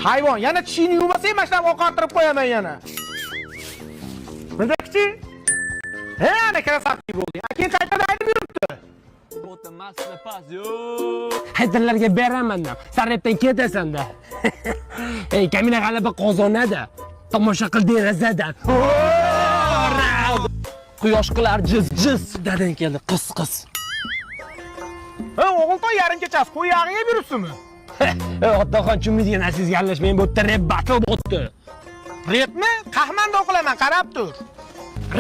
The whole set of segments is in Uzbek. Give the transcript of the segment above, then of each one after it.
Hayvon, yana tishingni yumasang, mashlab oqartirib qo'yaman yana. Bunday-chi? Ana krasavki bo'ldi. Keyin qaytadan aytib yuribdi. O'tmasni pas yo'q. Haydarlarga beraman-da. Sarrepdan ketasan-da. Ey, kamina g'alaba qozonadi. Tomosha qil derazadan. Quyosh qilar jiz-jiz. Dadan keldi qis-qis. Ha, o'g'iltoy yarim kechasi qo'y yog'iga yuribsizmi? Otaxon chumizga nasiz yallashmang, bu yerda rep battle bo'pti. Repmi? Qahmanda o'qilaman, qarab tur.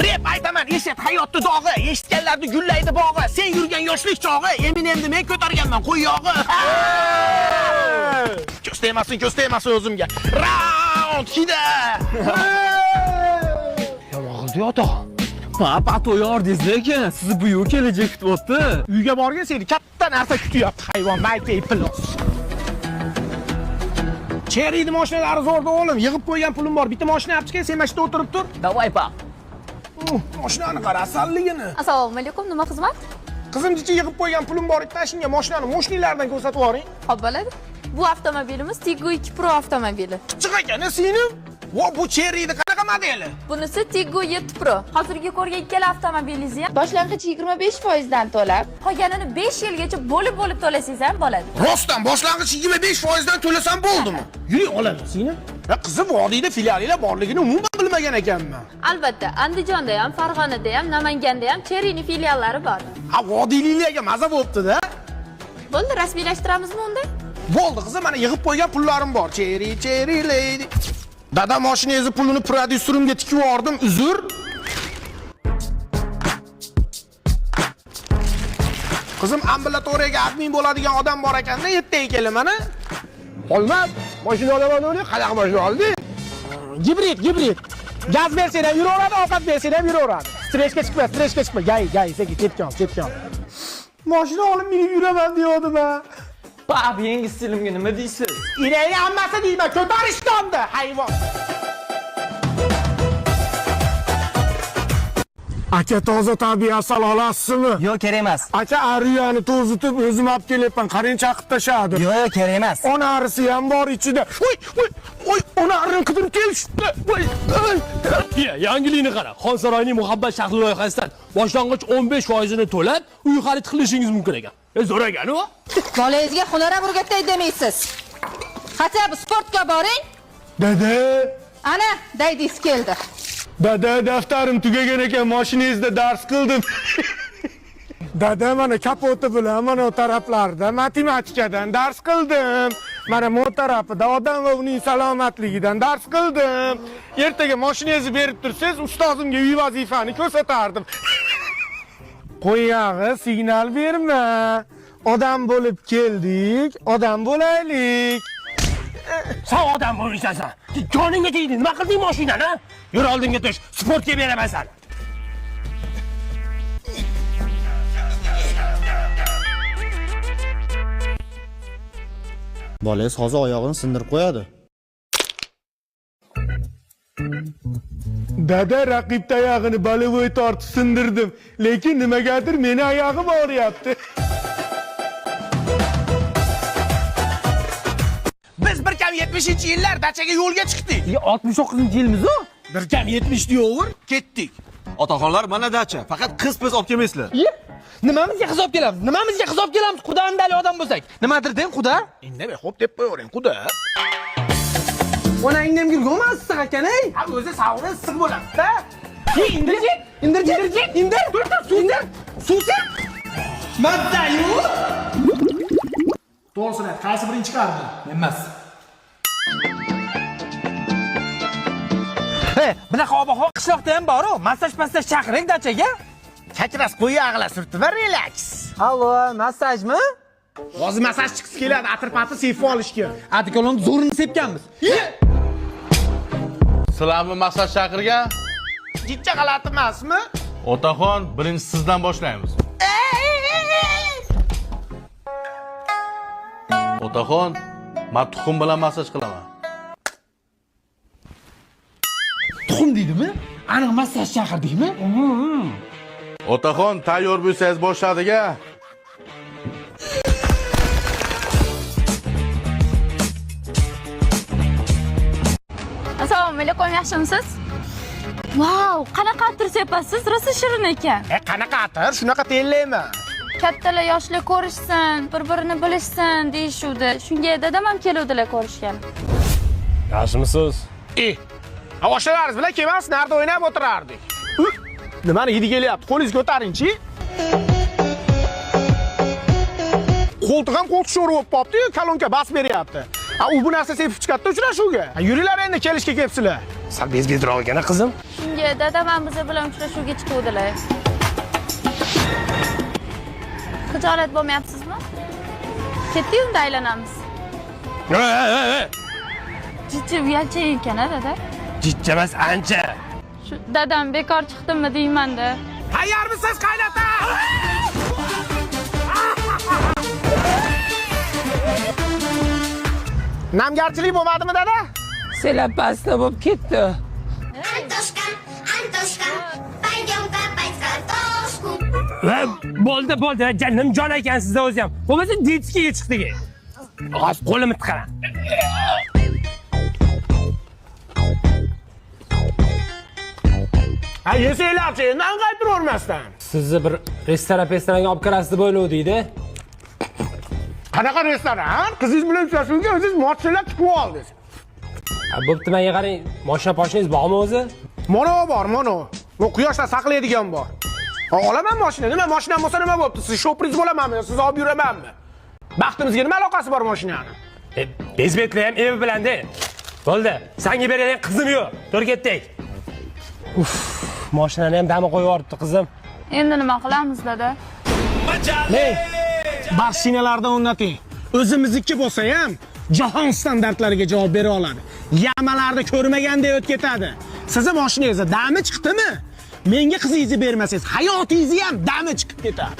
Rep aytaman, eshit hayotni dog'i, eshitganlarni gullaydi bog'i. Sen yurgan yoshlik chog'i, Eminemni men ko'targanman qo'y yog'i. Ko'z tegmasin o'zimga. Round hida. Yomg'irdi otaxon. Papa to'yordingiz lekin, sizni bu yo'l kelajak kutyapti. Uyga borgan seni katta narsa kutyapti hayvon, maykay plos. Cheriyni mashinalari zo'rda o'g'lim, yig'ib qo'ygan pulim bor. Bitta mashina olib chiqay, sen mashina o'tirib tur. Davay pap. Mashinani qarasalligini. Assalomu alaykum, nima xizmat? Qizimcha yig'ib qo'ygan pulim bor, tashinga mashinani mo'shnilardan ko'rsatib yuboring. Xo'p bo'ladi. Bu avtomobilimiz Tiggo 2 Pro avtomobili. Chiq ekan, singlim. Va bu Cherry'ni qanaqa modeli? Bunisi Tiggo 7 Pro. Hozirgi ko'rgan ikkala avtomobilingiz ham boshlang'ich 25% dan to'lab, qolganini 5 yilgacha bo'lib to'lasangiz ham bo'ladi. Rostdan boshlang'ich 25% dan to'lasam bo'ldimi? Yuring oladi, singlim. Qizim vodiyda filialilar borligini umuman bilmagan ekanman. Albatta, Andijonda ham, Farg'onada ham, Namanganda ham Cherry'ning filiallari bor. Ha, vodiyliklarga maza bo'pti-da. Bo'ldi, rasmiylashtiramizmi unda? Bo'ldi, qizim, mana yig'ib qo'ygan pullarim bor. Cherry lady. Dada mashinangizni pulini prodyuserimga tikib yubordim, uzr. Qizim, ambulatoriyaga admin bo'ladigan odam bor ekanda, ertaga keling mana. Olmaz, mashina olaman o'ylayman, qanaqa mashina olding? Gibrid. Gaz bersang ham yuraveradi, ovqat bersang ham yuraveradi. Stressga chiqma. Gay, sekin ketgan. Mashina olib minib yuraman deyapti-ma. Pap, yangi stilimga nima deysiz? Irayni hammasi deyman, ko'tarishgandi, hayvon. Aka, toza tabiat sal olasizmi? Yo'q, kerak emas. Aka, ariyani to'zitib o'zim olib kelyapman, qarang chaqib tashadi. Yo'q, kerak emas. Onarisi ham bor ichida. Voy, onarini qidirib kelishdi. Voy. Yangilikni qara. Xonsaroyning muhabbat shahri loyihasidan boshlang'ich 15% to'lab, uy xarid qilishingiz mumkin ekan. Zo'r ekan-ku. Bolangizga hunaram o'rgatay demaysiz. Qachon sportga boring? Dada. Ana, daydingiz keldi. Dada, daftarim tugagan ekan, mashinangizda dars qildim. Dada, mana kapoti bilan mana taraflarda matematikadan dars qildim. Mana bu tarafida odam va uning salomatligidan dars qildim. Ertaga mashinangizni berib tursangiz, ustozimga uy vazifani ko'rsatardim. Qo'yag'i, signal berma. Odam bo'lib keldik, odam bo'laylik. Sen odam bo'lishsan. Joningga tegdi. Nima qilding mashinani? Yur oldinga tush. Sportga beraman seni. Bolangiz hozir oyog'ini sindirib qo'yadi. Dada, raqib tayog'ini balovoy tortib sindirdim, lekin nimagadir meni oyog'im og'riyapti. Biz bir kam 70-yillar dachaga yo'lga chiqdik. 69-yilmiz-ku. Bir kam 70 deyover, ketdik. Otaxonlar mana dacha, faqat qiz-piz olib kelmaysizlar. Nimamizga hisob kelamiz? Quda andali odam bo'lsak. Nimadir deng, quda? Indamay xo'p deb qo'yavering, quda. Onangni yurganmi issiq ekan, ey? Ha, o'zi savri issiq bo'ladi-da. Indir. Suvsi. Mazza-yu. To'g'risini ayt, qaysi birini chiqardi? Emas. Bunaqa ob-havo qishloqda ham bor-ku. Massaj chaqiring dachaga. Chakras qo'y yog'lar surtib, relax. Allo, massajmi? Hozir massaj chiqib keladi, atir-patir seyf olishga. Atikolon zo'rini sepganmiz. Sizlarni massaj chaqirgan? Jidcha g'alati emasmi? Otaxon, birinchi sizdan boshlaymiz. Otaxon, men tuxum bilan massaj qilaman. Tuxum deydimi? Aniq massaj chaqirdikmi? Otaxon, tayyor bo'lsangiz boshladik-a. Assalomu alaykum, yaxshimisiz? Vau, qanaqa atir sepasiz? Rosa shirin ekan. Qanaqa atir? Shunaqa tayinlayman. Kattalar yoshlar ko'rishsin, bir-birini bilishsin deyishuvdi. Shunga dadam ham keluvdilar ko'rishgan. Yaxshimisiz? Oshlaringiz bilan kelmas, narda o'ynab o'tirardik. Nimani hidi kelyapti? Qo'lingizni ko'taring-chi. Qo'ltiq ham qo'ltiq sho'ri bo'lib qopti-yu, kolonka bas beryapti. U bu narsa sepib chiqadi uchrashuvga. Yuringlar endi kelishga kelibsizlar. Sal bezbezroq ekan qizim. Shunga dadam ham biz bilan uchrashuvga chiquvdilar. Xijolat bo'lmayapsizmi? Ketdi unda aylanamiz. Jijji uyalchan ekan-a, dada? Jijji emas, ancha. Shu dadam bekor chiqdimmi deyman-da. Tayyormisiz qaynota? Namgarchilik bo'lmadimi, dada? Sela pasta bo'lib ketdi. Antoshka, pойдем копать картошку. Bo'ldi, janim jon ekansiz o'zi ham. Bo'lmasa ditskiga chiqdik. Hozir qo'limni tiqaman. Yesanglarchi, endi qaytiravermasdan. Sizni bir restoranga olib kirasiz deb o'ylovdik-da. Qanaqa restoran? Qizingiz bilan uchrashuvga o'zingiz mochilar chiqib oldingiz. Bo'pti, menga qarang, mashinangiz bormi o'zi? Mana bor, mana. Bu quyoshda saqlaydigan bor. Olaman mashina. Nima mashinam bo'lsa nima bo'pti? Siz shopringiz bo'lamanmi? Siz olib yuramanmi? Baxtimizga nima aloqasi bor mashinani? Bezbetli ham evi bilan-da. Bo'ldi, senga beradigan qizim yo'q. Tur ketdik. Mashinani ham dami qo'yib yuboribdi qizim. Endi nima qilamiz, dada? Mashinalarda o'rnating. O'zimizniki bo'lsa ham jahon standartlariga javob bera oladi. Yamalarda ko'rmaganday o'tib ketadi. Sizning mashinangizda dami chiqdimi? Menga qizingizni bermasangiz, hayotingizni ham dami chiqib ketadi.